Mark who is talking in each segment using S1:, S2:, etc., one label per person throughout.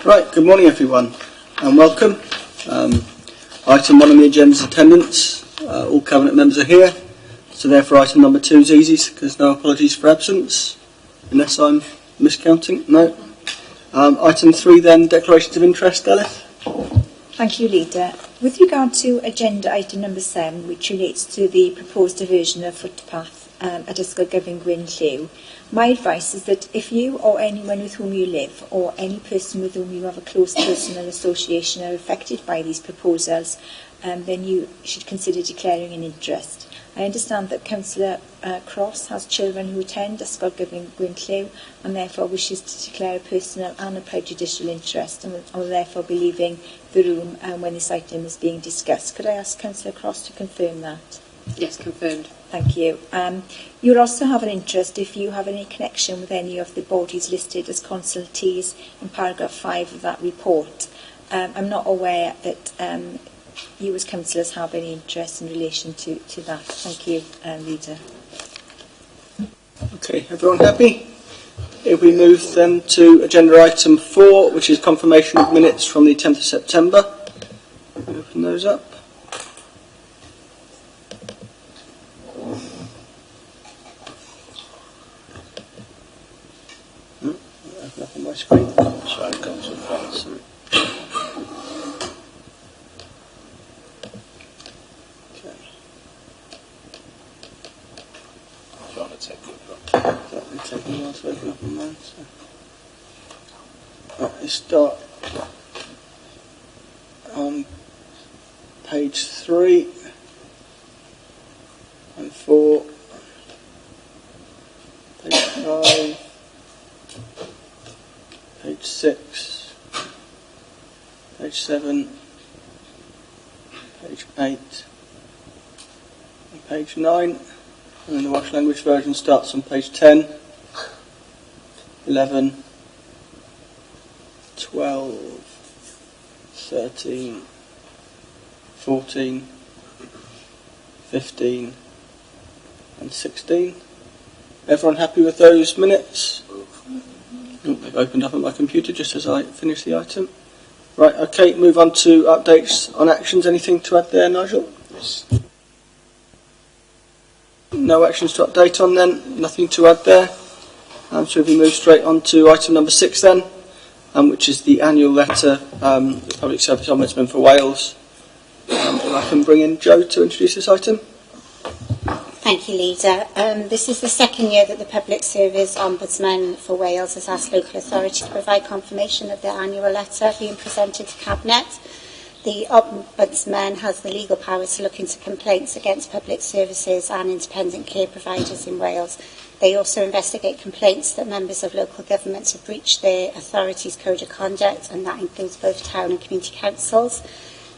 S1: Right, good morning everyone and welcome. Item 1 on the agenda is attendance. All Cabinet members are here, so therefore item number 2 is easy because no apologies for absence, unless I'm miscounting. No. Item 3 then, declarations of interest, Elif.
S2: Thank you, Leader. With regard to agenda item number 7, which relates to the proposed diversion of footpath at Ysgol Gwyn Lliw, my advice is that if you or anyone with whom you live or any person with whom you have a close personal association are affected by these proposals, then you should consider declaring an interest. I understand that Councillor Cross has children who attend Ysgol Gwyn Lliw and therefore wishes to declare a personal and a prejudicial interest and will therefore be leaving the room when this item is being discussed. Could I ask Councillor Cross to confirm that?
S3: Yes, confirmed.
S2: Thank you. You'll also have an interest if you have any connection with any of the bodies listed as consultees in paragraph 5 of that report. I'm not aware that you as councillors have any interest in relation to that. Thank you, Leader.
S1: Okay, everyone happy? If we move then to agenda item 4, which is confirmation of minutes from the 10th of September. Open those up. Open up on my screen.
S4: Sorry, Councillor Francis.
S1: Okay.
S4: Trying to take it.
S1: Let me take a while to open up on mine. Right, let's start on page 3 and 4, page 5, page 6, page 7, page 8, and page 9, and then the Welsh language version starts on page 10, 11, 12, 13, 14, 15 and 16. Everyone happy with those minutes? They've opened up on my computer just as I finish the item. Right, okay, move on to updates on actions. Anything to add there, Nigel?
S4: Yes.
S1: No actions to update on then, nothing to add there. So if we move straight on to item number 6 then, which is the annual letter, the Public Service Ombudsman for Wales. If I can bring in Jo to introduce this item.
S5: Thank you, Leader. This is the second year that the Public Service Ombudsman for Wales has asked local authority to provide confirmation of their annual letter being presented to Cabinet. The Ombudsman has the legal power to look into complaints against public services and independent care providers in Wales. They also investigate complaints that members of local governments have breached their authority's code of conduct, and that includes both town and community councils.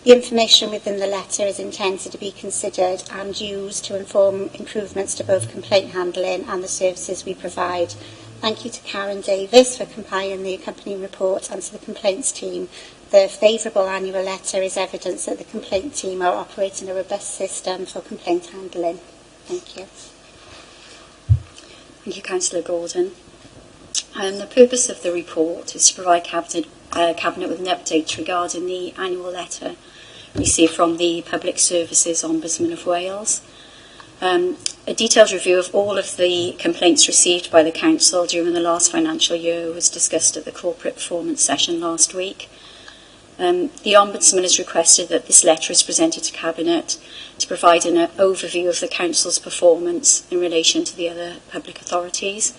S5: The information within the letter is intended to be considered and used to inform improvements to both complaint handling and the services we provide. Thank you to Karen Davis for compiling the accompanying report and to the complaints team. The favourable annual letter is evidence that the complaint team are operating a robust system for complaint handling. Thank you.
S3: Thank you, Councillor Gordon. The purpose of the report is to provide Cabinet with an update regarding the annual letter received from the Public Services Ombudsman of Wales. A detailed review of all of the complaints received by the Council during the last financial year was discussed at the corporate performance session last week. The Ombudsman has requested that this letter is presented to Cabinet to provide an overview of the Council's performance in relation to the other public authorities.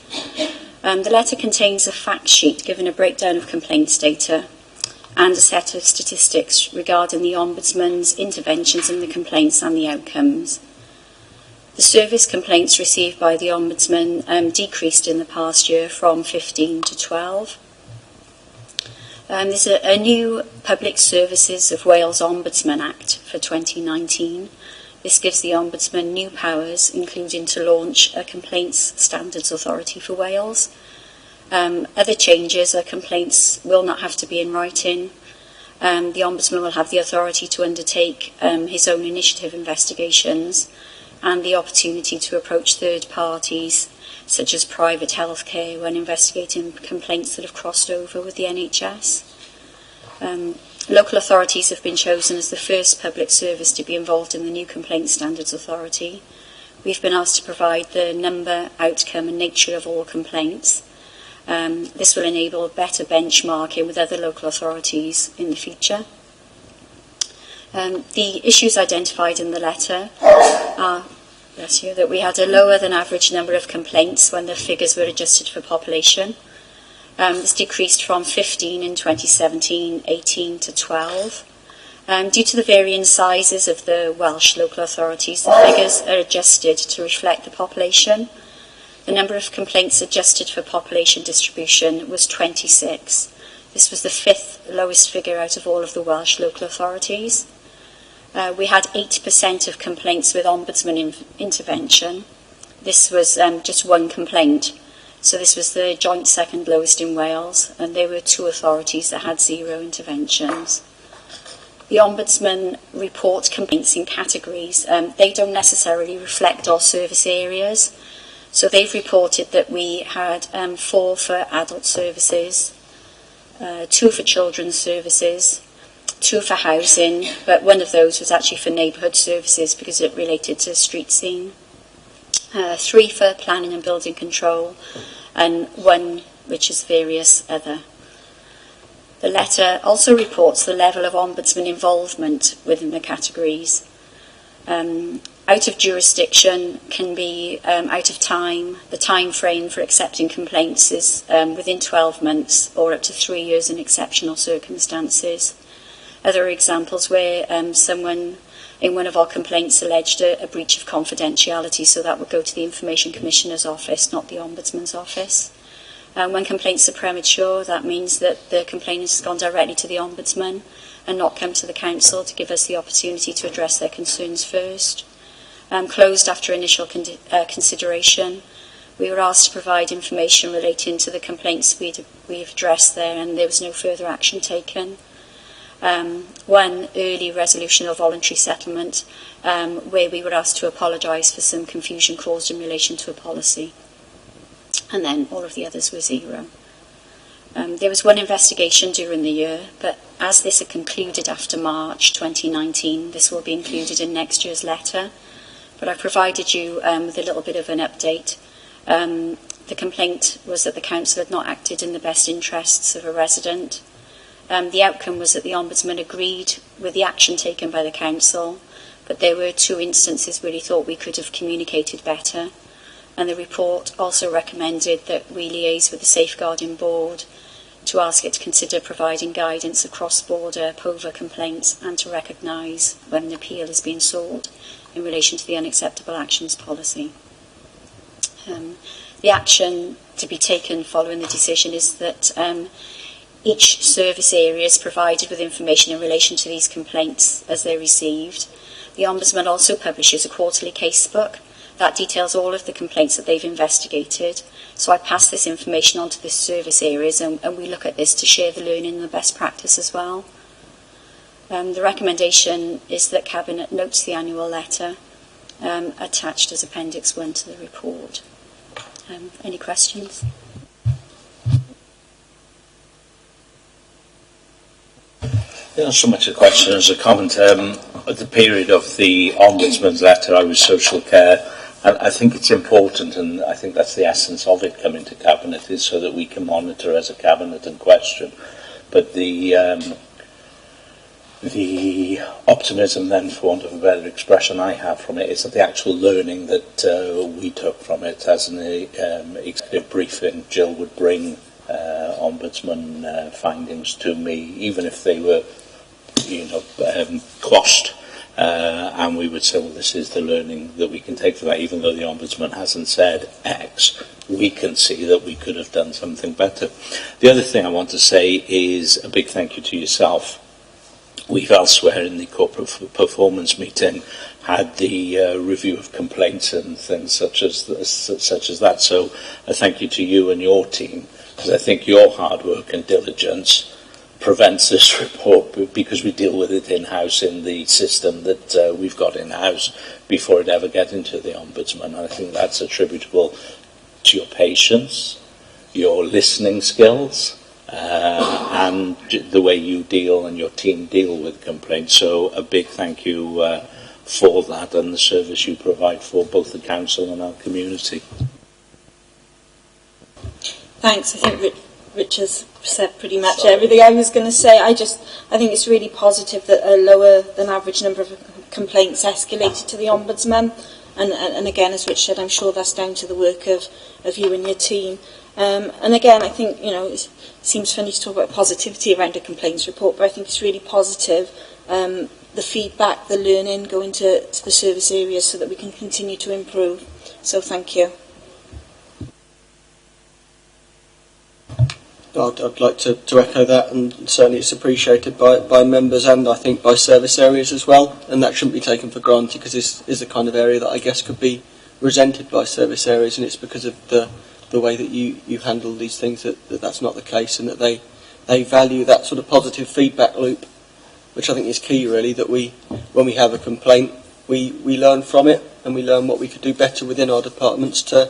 S3: The letter contains a fact sheet giving a breakdown of complaints data and a set of statistics regarding the Ombudsman's interventions in the complaints and the outcomes. The service complaints received by the Ombudsman decreased in the past year from 15 to 12. There's a new Public Services of Wales Ombudsman Act for 2019. This gives the Ombudsman new powers, including to launch a Complaints Standards Authority for Wales. Other changes are complaints will not have to be in writing. The Ombudsman will have the authority to undertake his own initiative investigations and the opportunity to approach third parties, such as private healthcare, when investigating complaints that have crossed over with the NHS. Local authorities have been chosen as the first public service to be involved in the new Complaint Standards Authority. We've been asked to provide the number, outcome and nature of all complaints. This will enable better benchmarking with other local authorities in the future. The issues identified in the letter are that we had a lower than average number of complaints when the figures were adjusted for population. This decreased from 15 in 2017, 18 to 12. Due to the varying sizes of the Welsh local authorities, the figures are adjusted to reflect the population. The number of complaints adjusted for population distribution was 26. This was the fifth lowest figure out of all of the Welsh local authorities. We had 8% of complaints with ombudsman intervention. This was just one complaint. So this was the joint second lowest in Wales, and there were 2 authorities that had 0 interventions. The Ombudsman reports complaints in categories. They don't necessarily reflect our service areas. So they've reported that we had 4 for adult services, 2 for children's services, 2 for housing, but one of those was actually for neighbourhood services because it related to street scene. 3 for planning and building control, and 1 which is various other. The letter also reports the level of Ombudsman involvement within the categories. Out of jurisdiction can be out of time. The time frame for accepting complaints is within 12 months or up to 3 years in exceptional circumstances. Other examples where someone in one of our complaints alleged a breach of confidentiality, so that would go to the Information Commissioner's office, not the Ombudsman's office. When complaints are premature, that means that the complainant has gone directly to the Ombudsman and not come to the Council to give us the opportunity to address their concerns first. Closed after initial consideration. We were asked to provide information relating to the complaints we've addressed there, and there was no further action taken. 1 early resolution of voluntary settlement, where we were asked to apologise for some confusion caused in relation to a policy. And then all of the others were 0. There was 1 investigation during the year, but as this had concluded after March 2019, this will be included in next year's letter. But I provided you with a little bit of an update. The complaint was that the Council had not acted in the best interests of a resident. The outcome was that the Ombudsman agreed with the action taken by the Council, but there were 2 instances where he thought we could have communicated better. And the report also recommended that we liaise with the Safeguarding Board to ask it to consider providing guidance across border POVA complaints and to recognise when an appeal is being sought in relation to the unacceptable actions policy. The action to be taken following the decision is that each service area is provided with information in relation to these complaints as they're received. The Ombudsman also publishes a quarterly casebook that details all of the complaints that they've investigated. So I pass this information on to the service areas, and we look at this to share the learning and the best practice as well. The recommendation is that Cabinet notes the annual letter attached as Appendix 1 to the report. Any questions?
S4: Not so much a question as a comment. At the period of the Ombudsman's letter, I was social care, and I think it's important, and I think that's the essence of it coming to Cabinet, is so that we can monitor as a Cabinet and question. But the optimism then, for want of a better expression, I have from it is that the actual learning that we took from it as an executive briefing, Jill would bring Ombudsman findings to me, even if they were quashed, and we would say, well, this is the learning that we can take from that. Even though the Ombudsman hasn't said X, we can see that we could have done something better. The other thing I want to say is a big thank you to yourself. We've elsewhere in the corporate performance meeting had the review of complaints and things such as that. So a thank you to you and your team, because I think your hard work and diligence prevents this report, because we deal with it in-house in the system that we've got in-house before it ever gets into the Ombudsman. And I think that's attributable to your patience, your listening skills, and the way you deal and your team deal with complaints. So a big thank you for that and the service you provide for both the council and our community.
S6: Thanks. I think Rich has said pretty much everything I was going to say. I think it's really positive that a lower than average number of complaints escalated to the Ombudsman. And again, as Rich said, I'm sure that's down to the work of you and your team. And again, I think, it seems funny to talk about positivity around a complaints report, but I think it's really positive. The feedback, the learning, going to the service areas so that we can continue to improve. So thank you.
S1: I'd like to echo that, and certainly it's appreciated by members and I think by service areas as well, and that shouldn't be taken for granted, because this is the kind of area that I guess could be resented by service areas, and it's because of the way that you handle these things that's not the case, and that they value that sort of positive feedback loop, which I think is key really, that when we have a complaint we learn from it and we learn what we could do better within our departments to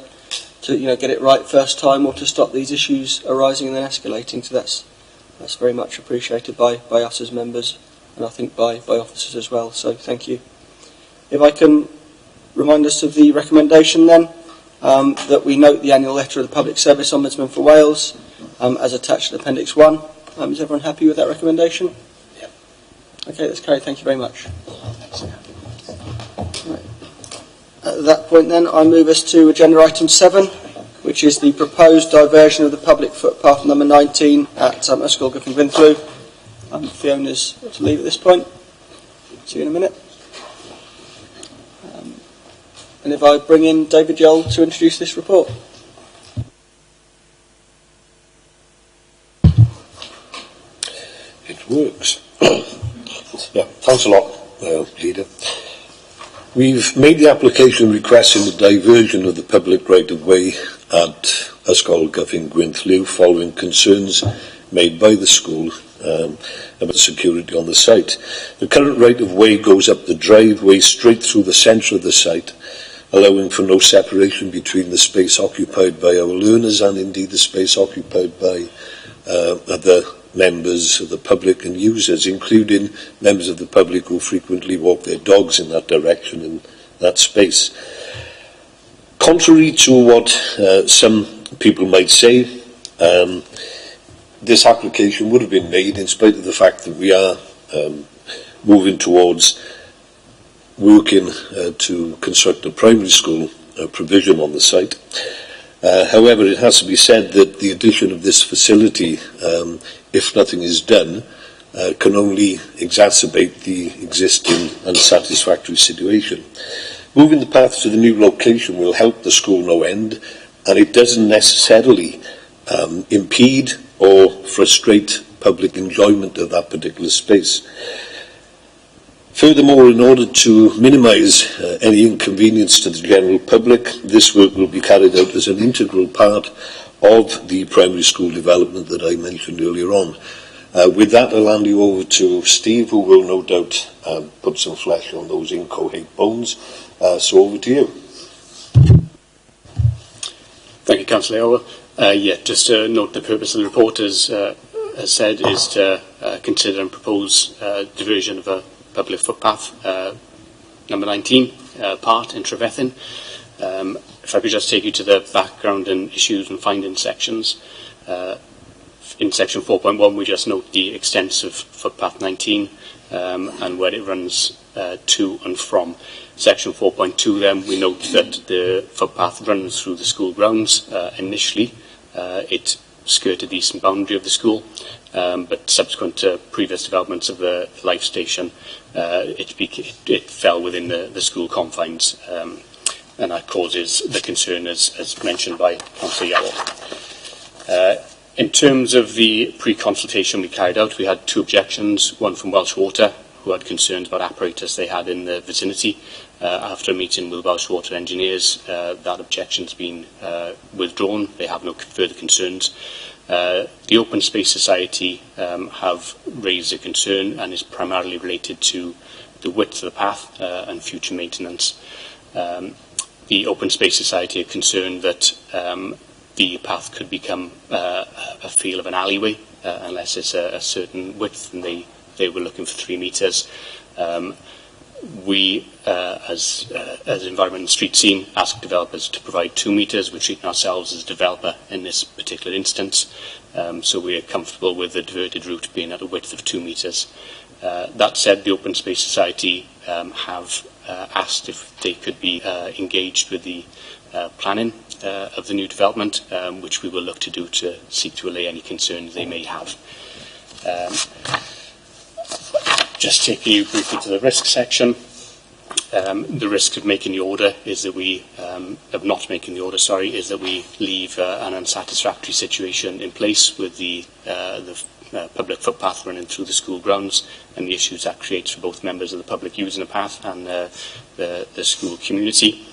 S1: get it right first time, or to stop these issues arising and then escalating. So that's very much appreciated by us as members, and I think by officers as well. So thank you. If I can remind us of the recommendation then, that we note the annual letter of the Public Service Ombudsman for Wales as attached to Appendix 1. Is everyone happy with that recommendation? Yep. Okay, that's carried. Thank you very much. Right. At that point then, I move us to agenda item 7, which is the proposed diversion of the public footpath number 19 at Ysgol Gyffyn Gwynthlew. Fiona's to leave at this point. See you in a minute. And if I bring in David Joel to introduce this report.
S7: It works. Yeah, thanks a lot, Leader. We've made the application requesting the diversion of the public right-of-way at Ysgol Gyffyn Gwynthlew following concerns made by the school about security on the site. The current right-of-way goes up the driveway straight through the centre of the site, allowing for no separation between the space occupied by our learners and indeed the space occupied by other members of the public and users, including members of the public who frequently walk their dogs in that direction in that space. Contrary to what some people might say, this application would have been made in spite of the fact that we are moving towards working to construct a primary school provision on the site. However, it has to be said that the addition of this facility, if nothing is done, can only exacerbate the existing unsatisfactory situation. Moving the path to the new location will help the school no end, and it doesn't necessarily impede or frustrate public enjoyment of that particular space. Furthermore, in order to minimise any inconvenience to the general public, this work will be carried out as an integral part of the primary school development that I mentioned earlier on. With that, I'll hand you over to Steve, who will no doubt put some flesh on those incoherent bones. So over to you.
S8: Thank you, Councillor Elwer. Just to note, the purpose of the report, as said, is to consider and propose diversion of a public footpath, number 19, part in Trefethin. If I could just take you to the background and issues and findings sections. In section 4.1, we just note the extensive footpath 19 and where it runs to and from. Section 4.2, then, we note that the footpath runs through the school grounds. Initially, it skirted the eastern boundary of the school, but subsequent to previous developments of the life station, it fell within the school confines, and that causes the concern as mentioned by Councillor Yowell. In terms of the pre-consultation we carried out, we had 2 objections, one from Welsh Water, who had concerns about apparatus they had in the vicinity. After a meeting with Welsh Water engineers, that objection's been withdrawn. They have no further concerns. The Open Space Society have raised a concern and is primarily related to the width of the path and future maintenance. The Open Space Society are concerned that the path could become a feel of an alleyway unless it's a certain width, and they were looking for 3 metres. We, as Environment and Street Scene, asked developers to provide 2 metres. We're treating ourselves as a developer in this particular instance, so we are comfortable with the diverted route being at a width of 2 metres. That said, the Open Space Society have asked if they could be engaged with the planning of the new development, which we will look to do to seek to allay any concerns they may have. Just taking you briefly to the risk section. The risk of making the order is that of not making the order, is that we leave an unsatisfactory situation in place with the public footpath running through the school grounds, and the issues that creates for both members of the public using the path and the school community.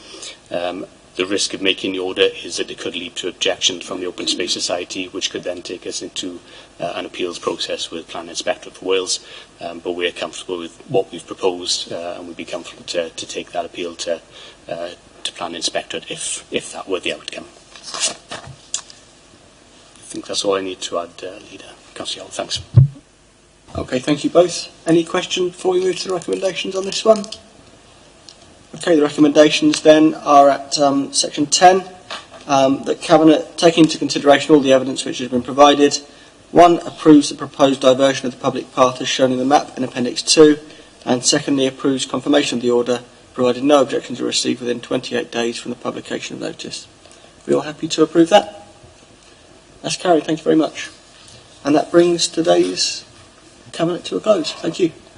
S8: The risk of making the order is that it could lead to objections from the Open Space Society, which could then take us into an appeals process with Planning Inspectorate for Wales. But we're comfortable with what we've proposed, and we'd be comfortable to take that appeal to Planning Inspectorate if that were the outcome. I think that's all I need to add, Leader. Councillor Hall, thanks.
S1: Okay, thank you both. Any questions before we move to the recommendations on this one? Okay, the recommendations then are at section 10. The Cabinet, taking into consideration all the evidence which has been provided, 1. Approves the proposed diversion of the public path as shown in the map in Appendix 2, and secondly, approves confirmation of the order, provided no objections are received within 28 days from the publication of notice. Are we all happy to approve that? That's carried. Thank you very much. And that brings today's Cabinet to a close. Thank you.